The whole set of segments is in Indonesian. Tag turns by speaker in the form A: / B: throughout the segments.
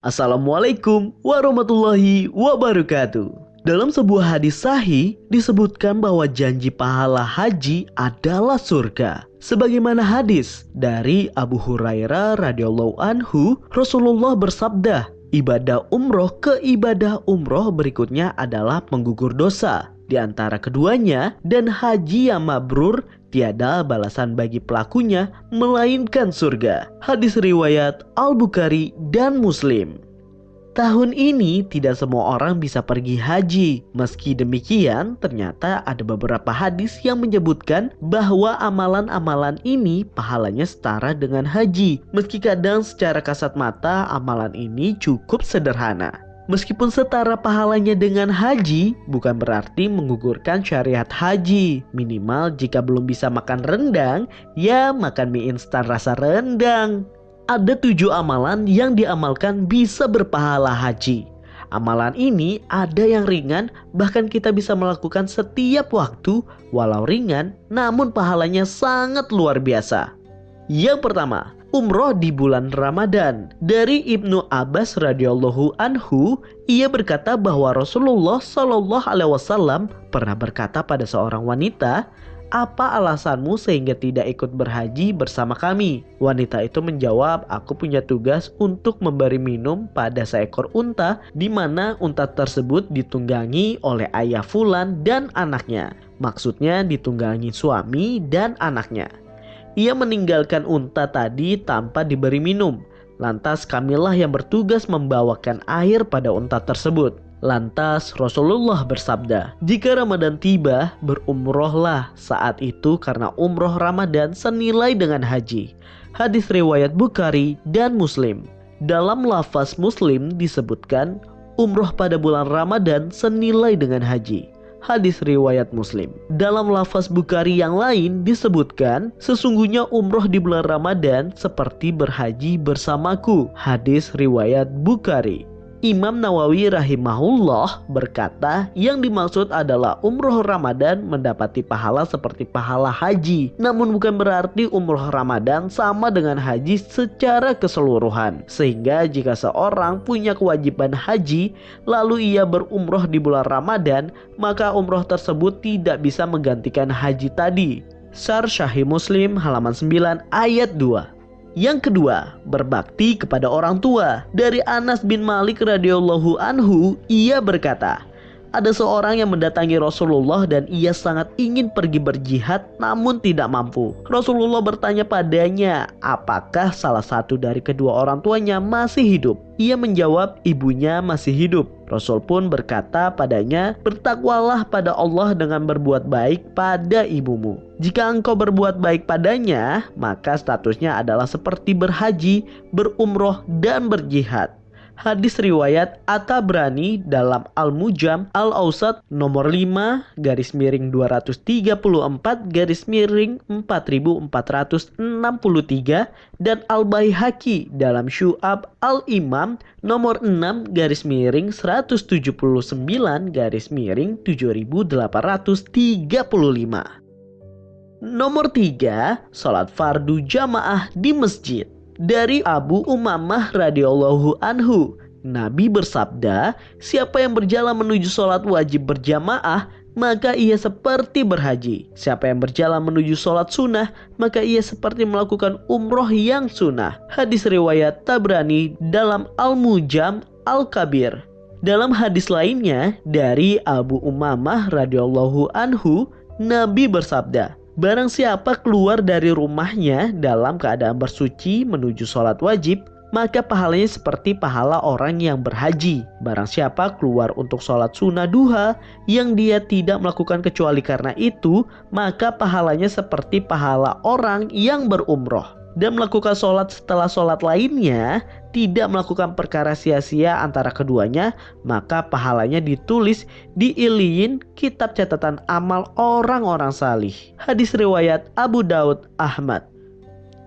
A: Assalamualaikum warahmatullahi wabarakatuh. Dalam sebuah hadis sahih disebutkan bahwa janji pahala haji adalah surga. Sebagaimana hadis dari Abu Hurairah radhiyallahu anhu, Rasulullah bersabda, ibadah umroh ke ibadah umroh berikutnya adalah penggugur dosa di antara keduanya, dan haji yang mabrur tiada balasan bagi pelakunya melainkan surga. Hadis riwayat Al-Bukhari dan Muslim. Tahun ini tidak semua orang bisa pergi haji. Meski demikian, ternyata ada beberapa hadis yang menyebutkan bahwa amalan-amalan ini pahalanya setara dengan haji. Meski kadang secara kasat mata amalan ini cukup sederhana. Meskipun setara pahalanya dengan haji, bukan berarti menggugurkan syariat haji. Minimal jika belum bisa makan rendang, ya makan mie instan rasa rendang. Ada 7 amalan yang diamalkan bisa berpahala haji. Amalan ini ada yang ringan, bahkan kita bisa melakukan setiap waktu, walau ringan, namun pahalanya sangat luar biasa. Yang pertama, umroh di bulan Ramadan. Dari Ibnu Abbas radhiyallahu anhu, ia berkata bahwa Rasulullah Shallallahu alaihi wasallam pernah berkata pada seorang wanita, "Apa alasanmu sehingga tidak ikut berhaji bersama kami?" Wanita itu menjawab, "Aku punya tugas untuk memberi minum pada seekor unta, di mana unta tersebut ditunggangi oleh ayah fulan dan anaknya." Maksudnya ditunggangi suami dan anaknya. Ia meninggalkan unta tadi tanpa diberi minum. Lantas kamilah yang bertugas membawakan air pada unta tersebut. Lantas Rasulullah bersabda, "Jika Ramadan tiba, berumrohlah saat itu karena umroh Ramadan senilai dengan haji." Hadis riwayat Bukhari dan Muslim. Dalam lafaz Muslim disebutkan, umroh pada bulan Ramadan senilai dengan haji. Hadis riwayat Muslim. Dalam lafaz Bukhari yang lain disebutkan, sesungguhnya umroh di bulan Ramadan seperti berhaji bersamaku. Hadis riwayat Bukhari. Imam Nawawi rahimahullah berkata, yang dimaksud adalah umroh Ramadan mendapati pahala seperti pahala haji. Namun bukan berarti umroh Ramadan sama dengan haji secara keseluruhan. Sehingga jika seorang punya kewajiban haji, lalu ia berumroh di bulan Ramadan, maka umroh tersebut tidak bisa menggantikan haji tadi. Syarh Sahih Muslim halaman 9 ayat 2. Yang kedua, berbakti kepada orang tua. Dari Anas bin Malik radhiyallahu anhu, ia berkata, ada seorang yang mendatangi Rasulullah dan ia sangat ingin pergi berjihad namun tidak mampu. Rasulullah bertanya padanya, apakah salah satu dari kedua orang tuanya masih hidup? Ia menjawab, ibunya masih hidup. Rasul pun berkata padanya, bertakwalah pada Allah dengan berbuat baik pada ibumu. Jika engkau berbuat baik padanya, maka statusnya adalah seperti berhaji, berumroh, dan berjihad. Hadis riwayat At-Tabrani dalam Al-Mujam Al-Awsat nomor 5-234-4463 dan Al-Baihaqi dalam Syu'ab Al-Imam nomor 6-179-7835. Nomor 3, salat fardu jamaah di masjid. Dari Abu Umamah radhiyallahu anhu, Nabi bersabda, siapa yang berjalan menuju sholat wajib berjamaah, maka ia seperti berhaji. Siapa yang berjalan menuju sholat sunnah, maka ia seperti melakukan umroh yang sunnah. Hadis riwayat Tabrani dalam Al-Mujam Al-Kabir. Dalam hadis lainnya dari Abu Umamah radhiyallahu anhu, Nabi bersabda, barang siapa keluar dari rumahnya dalam keadaan bersuci menuju sholat wajib, maka pahalanya seperti pahala orang yang berhaji. Barang siapa keluar untuk sholat sunnah duha yang dia tidak melakukan kecuali karena itu, maka pahalanya seperti pahala orang yang berumroh. Dan melakukan sholat setelah sholat lainnya, tidak melakukan perkara sia-sia antara keduanya, maka pahalanya ditulis di Iliyin, kitab catatan amal orang-orang salih. Hadis riwayat Abu Daud Ahmad.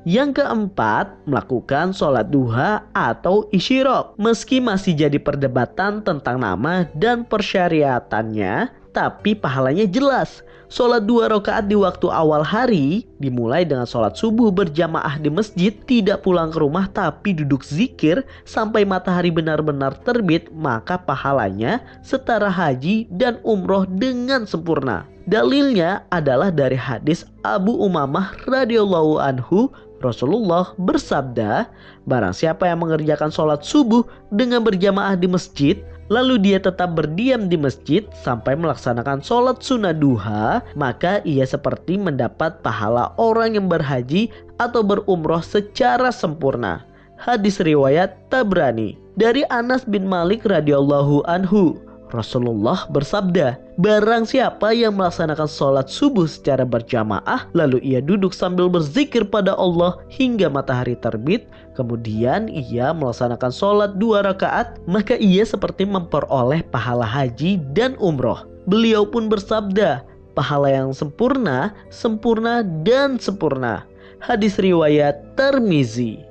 A: Yang keempat, melakukan sholat duha atau isyiraq. Meski masih jadi perdebatan tentang nama dan persyariatannya, tapi pahalanya jelas. Sholat 2 rakaat di waktu awal hari, dimulai dengan sholat subuh berjamaah di masjid, tidak pulang ke rumah tapi duduk zikir sampai matahari benar-benar terbit, maka pahalanya setara haji dan umroh dengan sempurna. Dalilnya adalah dari hadis Abu Umamah radhiyallahu anhu. Rasulullah bersabda, barang siapa yang mengerjakan sholat subuh dengan berjamaah di masjid, lalu dia tetap berdiam di masjid sampai melaksanakan sholat sunnah duha, maka ia seperti mendapat pahala orang yang berhaji atau berumroh secara sempurna. Hadis riwayat Tabrani. Dari Anas bin Malik radhiyallahu anhu, Rasulullah bersabda, barang siapa yang melaksanakan sholat subuh secara berjamaah, lalu ia duduk sambil berzikir pada Allah hingga matahari terbit, kemudian ia melaksanakan sholat 2 rakaat, maka ia seperti memperoleh pahala haji dan umroh. Beliau pun bersabda, pahala yang sempurna, sempurna dan sempurna. Hadis riwayat Tirmizi.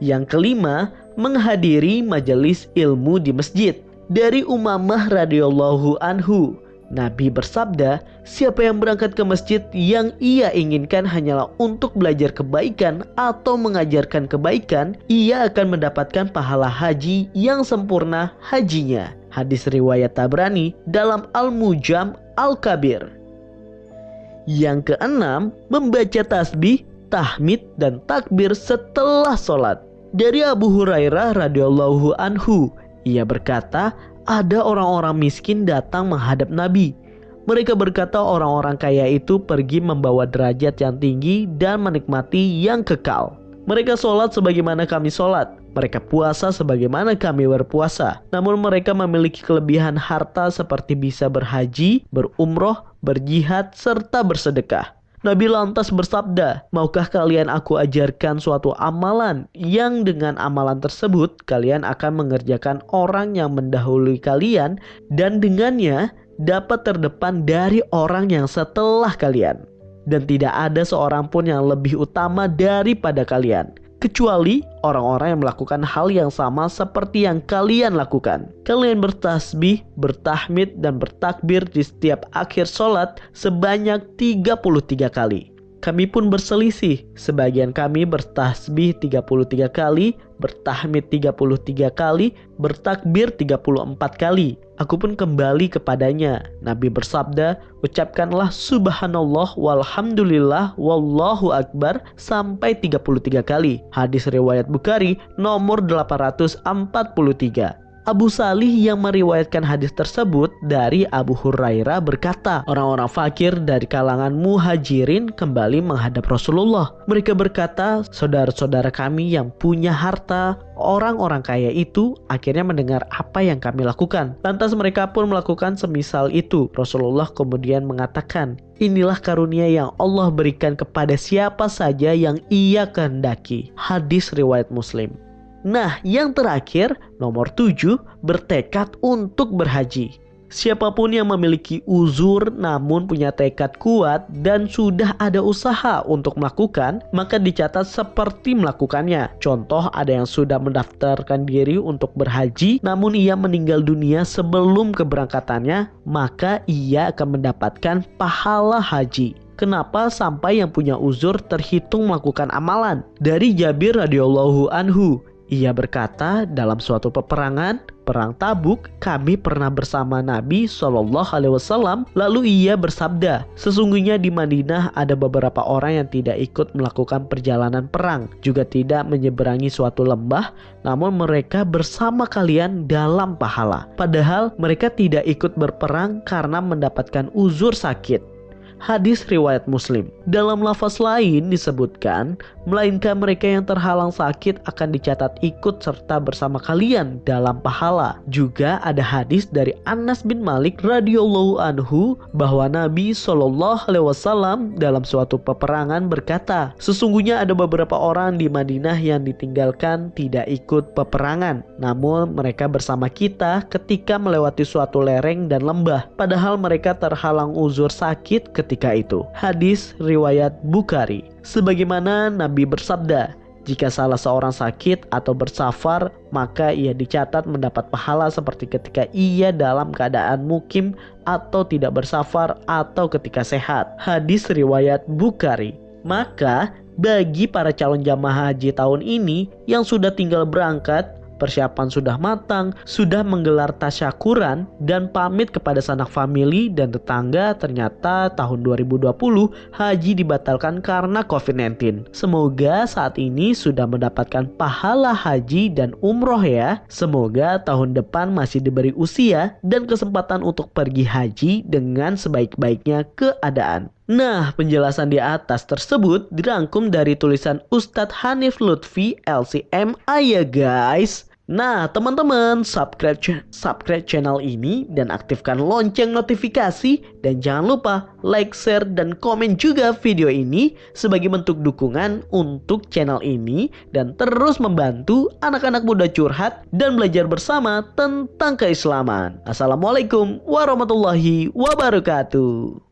A: Yang kelima, menghadiri majelis ilmu di masjid. Dari Umamah radhiyallahu anhu, Nabi bersabda, siapa yang berangkat ke masjid yang ia inginkan hanyalah untuk belajar kebaikan atau mengajarkan kebaikan, ia akan mendapatkan pahala haji yang sempurna hajinya. Hadis riwayat Tabrani dalam Al-Mujam Al-Kabir. Yang keenam, membaca tasbih, tahmid dan takbir setelah sholat. Dari Abu Hurairah radhiyallahu anhu, ia berkata, ada orang-orang miskin datang menghadap Nabi. Mereka berkata orang-orang kaya itu pergi membawa derajat yang tinggi dan menikmati yang kekal. Mereka sholat sebagaimana kami sholat. Mereka puasa sebagaimana kami berpuasa. Namun mereka memiliki kelebihan harta seperti bisa berhaji, berumroh, berjihad, serta bersedekah. Nabi lantas bersabda, maukah kalian aku ajarkan suatu amalan yang dengan amalan tersebut kalian akan mengerjakan orang yang mendahului kalian dan dengannya dapat terdepan dari orang yang setelah kalian. Dan tidak ada seorang pun yang lebih utama daripada kalian, kecuali orang-orang yang melakukan hal yang sama seperti yang kalian lakukan. Kalian bertasbih, bertahmid, dan bertakbir di setiap akhir sholat sebanyak 33 kali. Kami pun berselisih. Sebagian kami bertasbih 33 kali, bertahmid 33 kali, bertakbir 34 kali. Aku pun kembali kepadanya. Nabi bersabda, ucapkanlah subhanallah walhamdulillah wallahu akbar sampai 33 kali. Hadis riwayat Bukhari nomor 843. Abu Salih yang meriwayatkan hadis tersebut dari Abu Hurairah berkata, orang-orang fakir dari kalangan muhajirin kembali menghadap Rasulullah. Mereka berkata, saudara-saudara kami yang punya harta, orang-orang kaya itu akhirnya mendengar apa yang kami lakukan. Lantas mereka pun melakukan semisal itu. Rasulullah kemudian mengatakan, inilah karunia yang Allah berikan kepada siapa saja yang ia kehendaki. Hadis riwayat Muslim. Nah, yang terakhir, nomor 7, bertekad untuk berhaji. Siapapun yang memiliki uzur namun punya tekad kuat dan sudah ada usaha untuk melakukan, maka dicatat seperti melakukannya. Contoh, ada yang sudah mendaftarkan diri untuk berhaji namun ia meninggal dunia sebelum keberangkatannya, maka ia akan mendapatkan pahala haji. Kenapa sampai yang punya uzur terhitung melakukan amalan? Dari Jabir radhiyallahu anhu, ia berkata, dalam suatu peperangan, perang Tabuk, kami pernah bersama Nabi SAW. Lalu ia bersabda, sesungguhnya di Madinah ada beberapa orang yang tidak ikut melakukan perjalanan perang, juga tidak menyeberangi suatu lembah, namun mereka bersama kalian dalam pahala. Padahal mereka tidak ikut berperang karena mendapatkan uzur sakit. Hadis riwayat Muslim. Dalam lafaz lain disebutkan, melainkan mereka yang terhalang sakit akan dicatat ikut serta bersama kalian dalam pahala. Juga ada hadis dari Anas bin Malik radhiyallahu anhu bahwa Nabi SAW dalam suatu peperangan berkata, sesungguhnya ada beberapa orang di Madinah yang ditinggalkan tidak ikut peperangan, namun mereka bersama kita ketika melewati suatu lereng dan lembah, padahal mereka terhalang uzur sakit ketika itu. Hadis riwayat Bukhari. Sebagaimana Nabi bersabda, Jika salah seorang sakit atau bersafar, maka ia dicatat mendapat pahala seperti ketika ia dalam keadaan mukim atau tidak bersafar atau ketika sehat. Hadis riwayat Bukhari. Maka bagi para calon jamaah haji tahun ini yang sudah tinggal berangkat, persiapan sudah matang, sudah menggelar tasyakuran dan pamit kepada sanak famili dan tetangga, ternyata tahun 2020 haji dibatalkan karena COVID-19. Semoga saat ini sudah mendapatkan pahala haji dan umroh ya. Semoga tahun depan masih diberi usia dan kesempatan untuk pergi haji dengan sebaik-baiknya keadaan. Nah, penjelasan di atas tersebut dirangkum dari tulisan Ustadz Hanif Lutfi LCMA ya guys. Nah, teman-teman, subscribe channel ini dan aktifkan lonceng notifikasi, dan jangan lupa like, share, dan komen juga video ini sebagai bentuk dukungan untuk channel ini dan terus membantu anak-anak muda curhat dan belajar bersama tentang keislaman. Assalamualaikum warahmatullahi wabarakatuh.